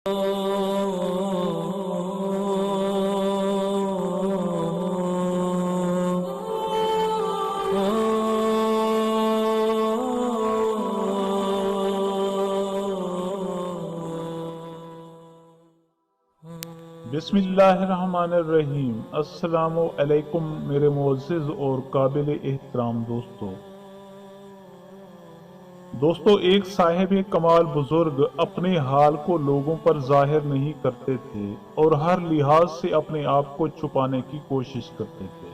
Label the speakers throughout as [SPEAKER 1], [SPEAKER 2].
[SPEAKER 1] بسم اللہ الرحمن الرحیم۔ السلام علیکم میرے معزز اور قابل احترام دوستو، ایک صاحب کمال بزرگ اپنے حال کو لوگوں پر ظاہر نہیں کرتے تھے اور ہر لحاظ سے اپنے آپ کو چھپانے کی کوشش کرتے تھے۔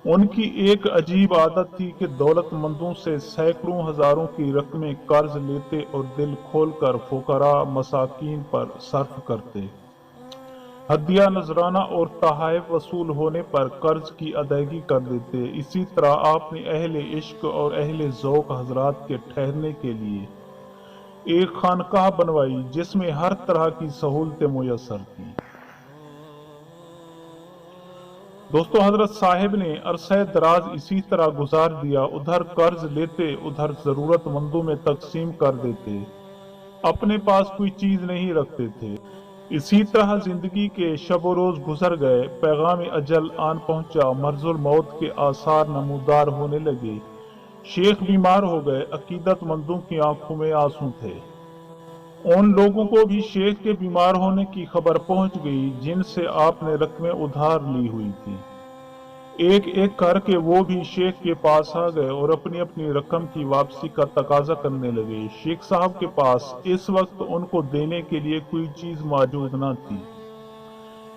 [SPEAKER 1] ان کی ایک عجیب عادت تھی کہ دولت مندوں سے سینکڑوں ہزاروں کی رقمیں قرض لیتے اور دل کھول کر فقراء مساکین پر صرف کرتے۔ ہدیہ نذرانہ اور تحائف وصول ہونے پر قرض کی ادائیگی کر دیتے۔ اسی طرح آپ نے اہل عشق اور اہل ذوق حضرات کے ٹھہرنے کے لیے ایک خانقاہ بنوائی جس میں ہر طرح کی سہولتیں میسر تھیں۔ دوستو، حضرت صاحب نے عرصہ دراز اسی طرح گزار دیا، ادھر قرض لیتے ادھر ضرورت مندوں میں تقسیم کر دیتے، اپنے پاس کوئی چیز نہیں رکھتے تھے۔ اسی طرح زندگی کے شب و روز گزر گئے، پیغام اجل آن پہنچا، مرض الموت کے آثار نمودار ہونے لگے، شیخ بیمار ہو گئے، عقیدت مندوں کی آنکھوں میں آنسو تھے۔ ان لوگوں کو بھی شیخ کے بیمار ہونے کی خبر پہنچ گئی جن سے آپ نے رقمیں ادھار لی ہوئی تھی۔ ایک ایک کر کے وہ بھی شیخ کے پاس آ گئے اور اپنی اپنی رقم کی واپسی کا تقاضا کرنے لگے۔ شیخ صاحب کے پاس اس وقت ان کو دینے کے لیے کوئی چیز موجود نہ تھی۔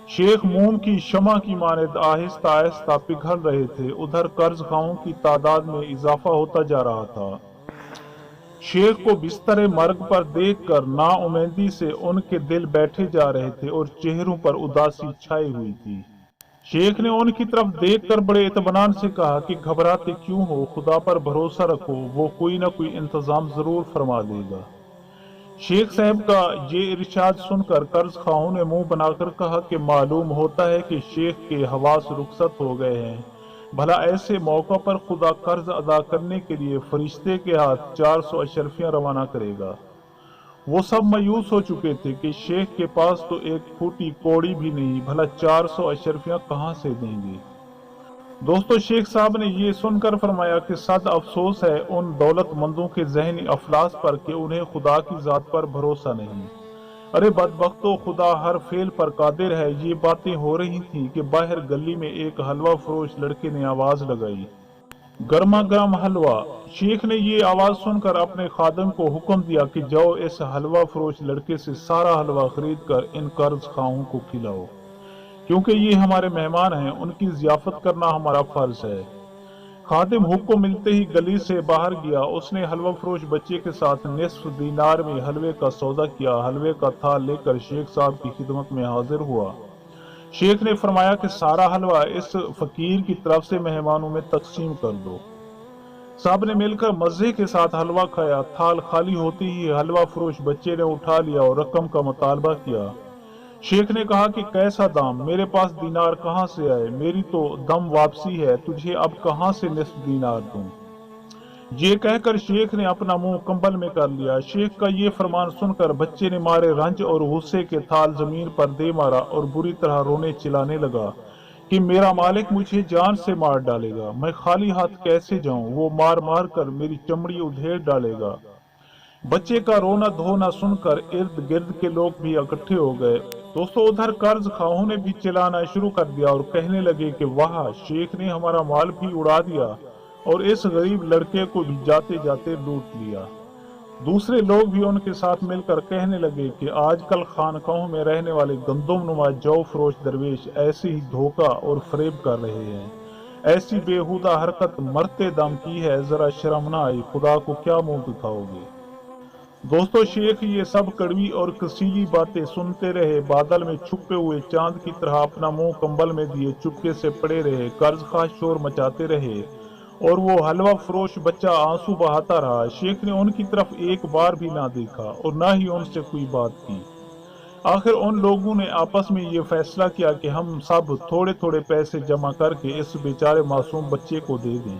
[SPEAKER 1] شیخ موم کی شمع کی مانند آہستہ آہستہ پگھل رہے تھے، ادھر قرض خواہوں کی تعداد میں اضافہ ہوتا جا رہا تھا۔ شیخ کو بستر مرگ پر دیکھ کر نا امیدی سے ان کے دل بیٹھے جا رہے تھے اور چہروں پر اداسی چھائی ہوئی تھی۔ شیخ نے ان کی طرف دیکھ کر بڑے اطمینان سے کہا کہ گھبراتے کیوں ہو، خدا پر بھروسہ رکھو، وہ کوئی نہ کوئی انتظام ضرور فرما دے گا۔ شیخ صاحب کا یہ ارشاد سن کر قرض خواہوں نے منہ بنا کر کہا کہ معلوم ہوتا ہے کہ شیخ کے حواس رخصت ہو گئے ہیں، بھلا ایسے موقع پر خدا قرض ادا کرنے کے لیے فرشتے کے ہاتھ 400 اشرفیاں روانہ کرے گا۔ وہ سب مایوس ہو چکے تھے کہ شیخ کے پاس تو ایک پھوٹی کوڑی بھی نہیں، بھلا 400 اشرفیاں کہاں سے دیں گے۔ دوستو، شیخ صاحب نے یہ سن کر فرمایا کہ صد افسوس ہے ان دولت مندوں کے ذہنی افلاس پر کہ انہیں خدا کی ذات پر بھروسہ نہیں۔ ارے بدبختو، خدا ہر فعل پر قادر ہے۔ یہ باتیں ہو رہی تھیں کہ باہر گلی میں ایک حلوہ فروش لڑکے نے آواز لگائی، گرما گرم حلوہ۔ شیخ نے یہ آواز سن کر اپنے خادم کو حکم دیا کہ جاؤ اس حلوہ فروش لڑکے سے سارا حلوہ خرید کر ان قرض خواہوں کو کھلاؤ، کیونکہ یہ ہمارے مہمان ہیں، ان کی ضیافت کرنا ہمارا فرض ہے۔ خادم حکم ملتے ہی گلی سے باہر گیا، اس نے حلوہ فروش بچے کے ساتھ نصف دینار میں حلوے کا سودا کیا، حلوے کا تھال لے کر شیخ صاحب کی خدمت میں حاضر ہوا۔ شیخ نے فرمایا کہ سارا حلوہ اس فقیر کی طرف سے مہمانوں میں تقسیم کر دو۔ سب نے مل کر مزے کے ساتھ حلوہ کھایا۔ تھال خالی ہوتے ہی حلوہ فروش بچے نے اٹھا لیا اور رقم کا مطالبہ کیا۔ شیخ نے کہا کہ کیسا دام، میرے پاس دینار کہاں سے آئے، میری تو دم واپسی ہے، تجھے اب کہاں سے نصف دینار دوں۔ یہ کہہ کر شیخ نے اپنا منہ کمبل میں کر لیا۔ شیخ کا یہ فرمان سن کر بچے نے مارے رنج اور غصے کے تھال زمین پر دے مارا اور بری طرح رونے چلانے لگا کہ میرا مالک مجھے جان سے مار ڈالے گا، میں خالی ہاتھ کیسے جاؤں، وہ مار مار کر میری چمڑی ادھیڑ ڈالے گا۔ بچے کا رونا دھونا سن کر ارد گرد کے لوگ بھی اکٹھے ہو گئے۔ دوستو، ادھر قرض خواہوں نے بھی چلانا شروع کر دیا اور کہنے لگے کہ واہ، شیخ نے ہمارا مال بھی اڑا دیا اور اس غریب لڑکے کو بھی جاتے جاتے لوٹ لیا۔ دوسرے لوگ بھی ان کے ساتھ مل کر کہنے لگے کہ آج کل خانقاہوں میں رہنے والے گندم نما جو فروش درویش ایسے ہی دھوکہ اور فریب کر رہے ہیں، ایسی بےہودہ حرکت مرتے دم کی ہے، ذرا شرم نہ آئی، خدا کو کیا منہ دکھاؤ گے۔ دوستو، شیخ یہ سب کڑوی اور کسیلی باتیں سنتے رہے، بادل میں چھپے ہوئے چاند کی طرح اپنا منہ کمبل میں دیے چپکے سے پڑے رہے، قرض خواہ شور مچاتے رہے اور وہ حلوہ فروش بچہ آنسو بہاتا رہا۔ شیخ نے ان کی طرف ایک بار بھی نہ دیکھا اور نہ ہی ان سے کوئی بات کی۔ آخر ان لوگوں نے آپس میں یہ فیصلہ کیا کہ ہم سب تھوڑے تھوڑے پیسے جمع کر کے اس بیچارے معصوم بچے کو دے دیں۔